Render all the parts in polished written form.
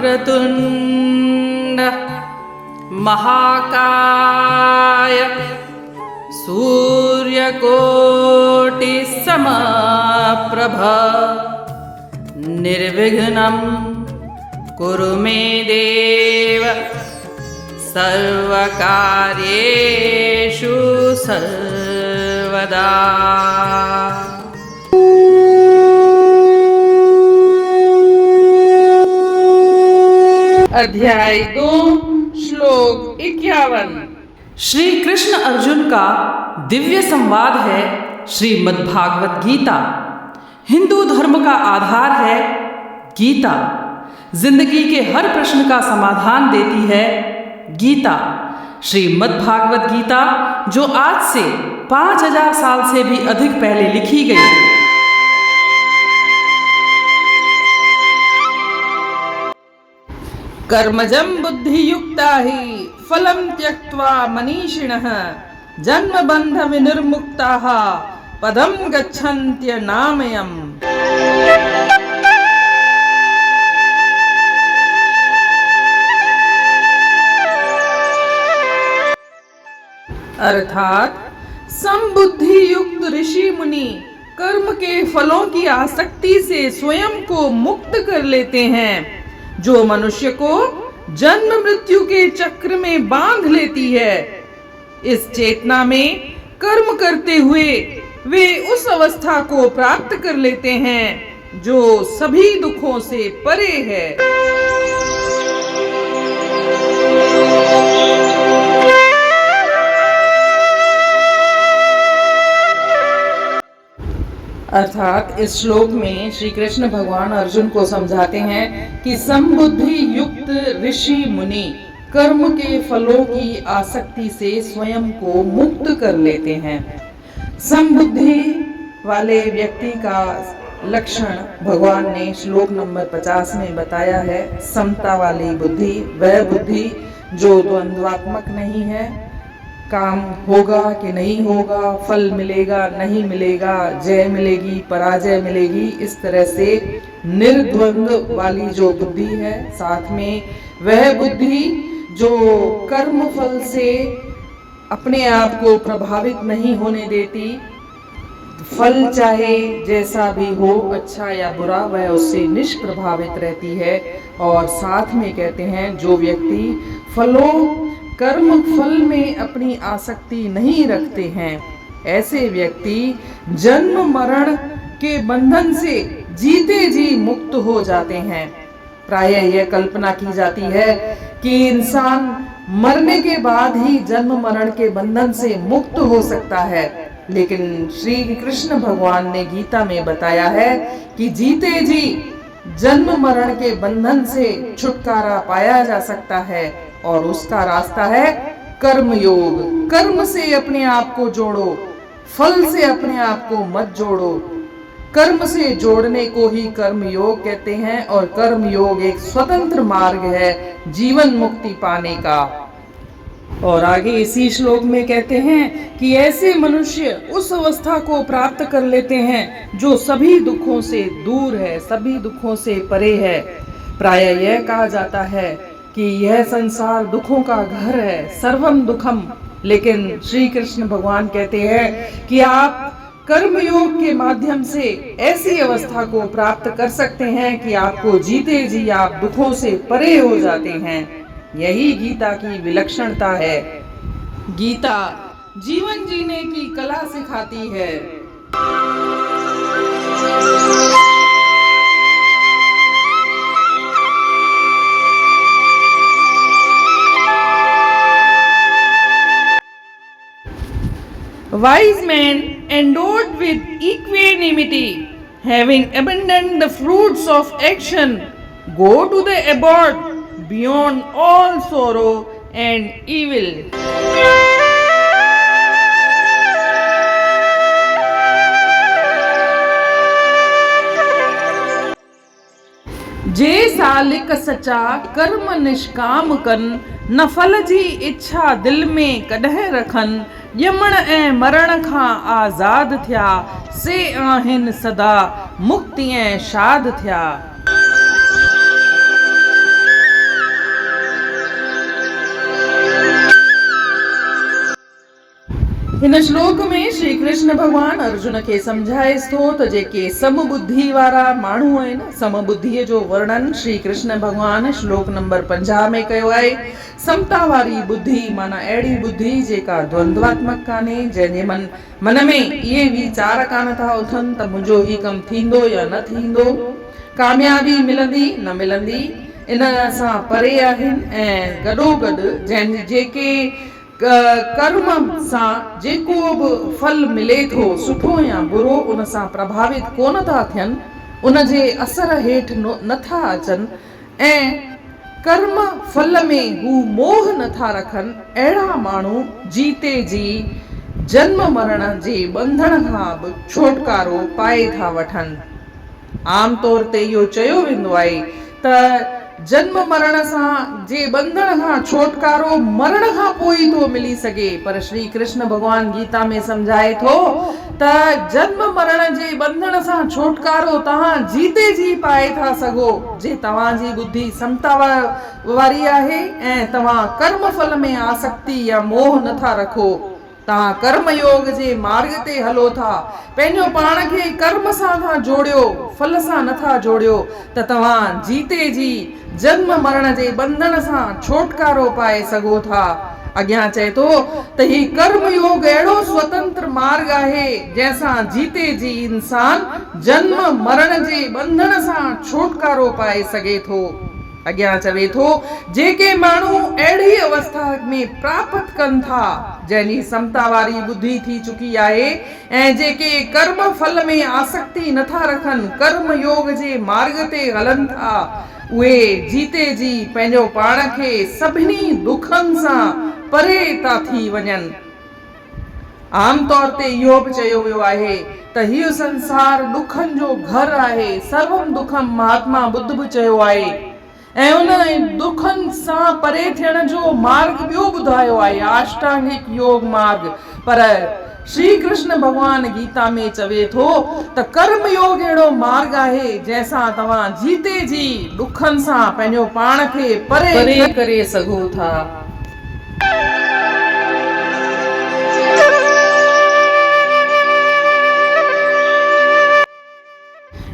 वक्रतुण्ड महाकाय सूर्यकोटि समप्रभ निर्विघ्नं कुरु मे देव सर्वकार्येषु सर्वदा। अध्याय 2 श्लोक 51। श्री कृष्ण अर्जुन का दिव्य संवाद है श्रीमद्भागवत गीता। हिंदू धर्म का आधार है गीता। जिंदगी के हर प्रश्न का समाधान देती है गीता। श्रीमद्भागवत गीता जो आज से 5000 साल से भी अधिक पहले लिखी गई। कर्मजं बुद्धियुक्ता हि फलं त्यक्त्वा मनीषिणः जन्म बंध विनिर्मुक्ताः पदं गच्छन्त्यनामयम्। अर्थात समबुद्धि युक्त ऋषि मुनि कर्म के फलों की आसक्ति से स्वयं को मुक्त कर लेते हैं, जो मनुष्य को जन्म मृत्यु के चक्र में बांध लेती है। इस चेतना में कर्म करते हुए वे उस अवस्था को प्राप्त कर लेते हैं जो सभी दुखों से परे है। अर्थात इस श्लोक में श्री कृष्ण भगवान अर्जुन को समझाते हैं कि समबुद्धि युक्त ऋषि मुनि कर्म के फलों की आसक्ति से स्वयं को मुक्त कर लेते हैं। समबुद्धि वाले व्यक्ति का लक्षण भगवान ने श्लोक नंबर 50 में बताया है। समता वाली बुद्धि, वह बुद्धि जो द्वंद्वात्मक नहीं है, काम होगा कि नहीं होगा, फल मिलेगा नहीं मिलेगा, जय मिलेगी पराजय मिलेगी, इस तरह से निर्द्वंद्व वाली जो बुद्धि है। साथ में वह बुद्धि जो कर्म फल से अपने आप को प्रभावित नहीं होने देती, फल चाहे जैसा भी हो, अच्छा या बुरा, वह उससे निष्प्रभावित रहती है। और साथ में कहते हैं जो व्यक्ति कर्म फल में अपनी आसक्ति नहीं रखते हैं, ऐसे व्यक्ति जन्म मरण के बंधन से जीते जी मुक्त हो जाते हैं। प्रायः यह कल्पना की जाती है कि इंसान मरने के बाद ही जन्म मरण के बंधन से मुक्त हो सकता है, लेकिन श्री कृष्ण भगवान ने गीता में बताया है कि जीते जी जन्म मरण के बंधन से छुटकारा पाया जा सकता है, और उसका रास्ता है कर्म योग। कर्म से अपने आप को जोड़ो, फल से अपने आप को मत जोड़ो। कर्म से जोड़ने को ही कर्म योग कहते हैं, और कर्म योग एक स्वतंत्र मार्ग है जीवन मुक्ति पाने का। और आगे इसी श्लोक में कहते हैं कि ऐसे मनुष्य उस अवस्था को प्राप्त कर लेते हैं जो सभी दुखों से दूर है, सभी दुखों से परे है। प्रायः यह कहा जाता है कि यह संसार दुखों का घर है, सर्वम दुखम। लेकिन श्री कृष्ण भगवान कहते हैं कि आप कर्म योग के माध्यम से ऐसी अवस्था को प्राप्त कर सकते हैं कि आपको जीते जी आप दुखों से परे हो जाते हैं। यही गीता की विलक्षणता है। गीता जीवन जीने की कला सिखाती है। Wise men endowed with equanimity, having abandoned the fruits of action, go to the abode beyond all sorrow and evil. जे सालिक सचा कर्म निष्काम कन, न फल जी इच्छा दिल में कॾहिं रखन, यमण ऐं मरण खां आज़ाद थिया, से आहिनि सदा मुक्ति ऐं शाद थिया। हिन श्लोक में श्री कृष्ण भगवान अर्जुन खे समझाएस थो त जेके समबुद्धि वारा माण्हू आहिनि, समबुद्धीअ जो वर्णन श्री कृष्ण भगवान श्लोक नंबर 50 में कयो आहे। समता वारी बुद्धि माना अहिड़ी बुद्धि जेका द्वंद्वात्मक कान्हे, जंहिंजे मन में इहे वीचार कान था उथनि त मुंहिंजो ही कमु थींदो या न थींदो, कामयाबी मिलंदी न मिलंदी, इन सां परे आहिनि। ऐं गॾोगॾु जेके कर्म सां जेको बि फल मिले थो, सुठो या बुरो, उन सां प्रभावित कोन था थियनि, उन जे असर हेठि नथा अचनि ऐं कर्म फल में हू मोह नथा रखनि, अहिड़ा माण्हू जीते जी जन्म मरण जे बंधन खां बि छुटकारो पाए था वठनि। आम तौर ते इहो चयो वेंदो आहे त जन्म मरण सां जे बंधन खां छुटकारो मरण खां पोइ थो मिली सघे, पर श्री कृष्ण भगवान गीता में समझाए थो त जन्म मरण जे बंधन सां छुटकारो तव्हां जीते जी पाए था सघो जे तव्हांजी बुद्धि समता वारी आहे ऐं तव्हां कर्म फल में आसक्ति या मोह नथा रखो। तव्हां कर्म योग जे मार्ग ते हलो था, पंहिंजो पाण खे कर्म सां था जोड़ियो, फल सां नथा जोड़ियो, त तव्हां जीते जी जन्म मरण जे बंधन सां छुटकारो पाए सघो था। अॻियां चए थो त ही कर्म योग अहिड़ो स्वतंत्र मार्ग आहे जंहिंसां जीते जी इंसान जन्म मरण जे बंधन सां छुटकारो पाए सघे थो। अॻियां चवे थो जेके माण्हू अहिड़ी अवस्था में प्राप्त कनि था जंहिंजी समता वारी बुद्धि थी चुकी आहे ऐं जेके कर्म फल में आसक्ति नथा रखनि, कर्म योग जे मार्ग ते हलनि था, उहे जीते जी पंहिंजो पाण खे सभिनी दुखनि सां परे था थी वञनि। आम तौर ते इहो बि चयो वियो आहे त हीउ संसार दुखनि जो घर आहे। सर्वम दुखम महात्मा बुद्ध बि चयो आहे ऐं उन दुखनि सां परे थियण जो मार्ग ॿियो ॿुधायो आहे, अष्टांगिक योग मार्ग। पर श्री कृष्ण भगवान गीता में चवे थो त कर्म योग अहिड़ो मार्ग आहे जंहिंसां तव्हां जीते जी दुखनि सां पंहिंजो पाण खे परे करे सघो था।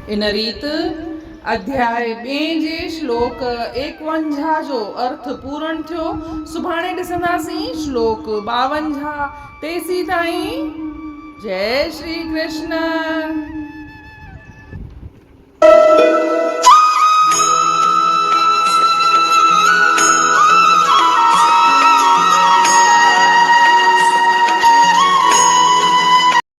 इन रीति अध्याय 2 जे श्लोक 51 जो अर्थ पूर्ण थियो। सुभाणे ॾिसंदासीं श्लोक 52 तेसी ताईं। जय श्री कृष्ण।